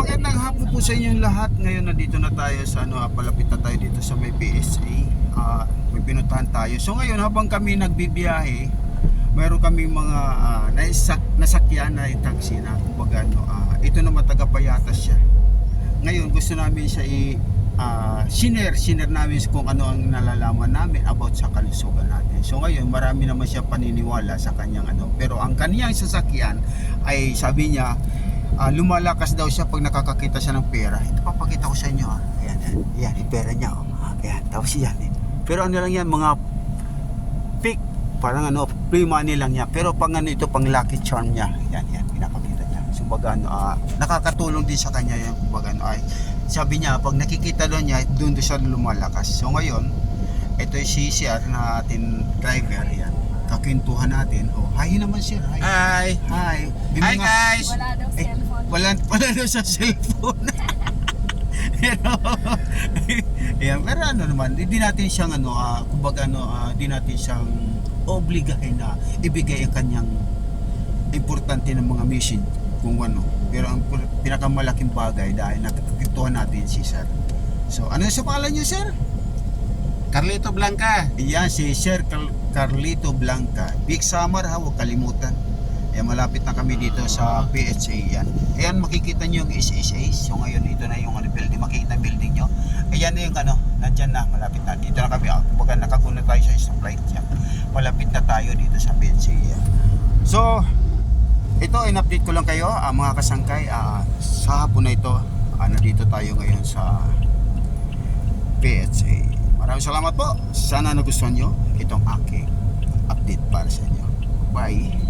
Magandang hapon po sa inyong lahat. Ngayon nandito na tayo sa palapit na tayo dito sa may PSA. May pinuntahan tayo. So ngayon habang kami nagbibiyahe, mayroon kami mga nasakyan na taxi na kumbaga ito naman taga-Payatas siya. Ngayon gusto namin siya share namin kung ano ang nalalaman namin about sa kalusugan natin. So ngayon marami naman siya paniniwala sa kanyang pero ang kanyang sasakyan ay sabi niya lumalakas daw siya pag nakakakita siya ng pera. Ito papakita ko sa inyo Ayan, yung pera niya Ayan, tapos yan Pero ano lang yan, mga fake, parang free money lang niya. Pero pang ito, pang lucky charm niya. Yan, pinapakita niya. So baga nakakatulong din sa kanya yan. Baga ay sabi niya, pag nakikita doon niya, doon siya lumalakas. So ngayon, ito yung CCR na ating driver. Yan, kakwentuhan natin. Hi naman siya. Hi Guys. Wala daw cellphone. Wala daw sa cellphone. Ayan, pero naman, hindi natin siyang kumbaga hindi natin siyang obligahin na ibigay ang kanyang importante ng mga mission kung pero ang pinakamalaking bagay dahil nakikituhan natin si Sir. So ano sa pangalan niyo, Sir? Carlito Blanca. Yan, si Sir Carlito Blanca. Big Summer huwag kalimutan. Ayan, malapit na kami dito sa PHA. Ayan, makikita nyo yung SSA. So ngayon dito na yung building, makikita yung building nyo. Ayan na yung nandyan na, malapit na. Dito na kami, kumbaga nakaguna tayo sa isang flight. Malapit na tayo dito sa PHA. So ito, in-update ko lang kayo mga kasangkay. Sa hapon na ito, nandito tayo ngayon sa PHA. Maraming salamat po. Sana nagustuhan nyo itong aking update para sa inyo. Bye.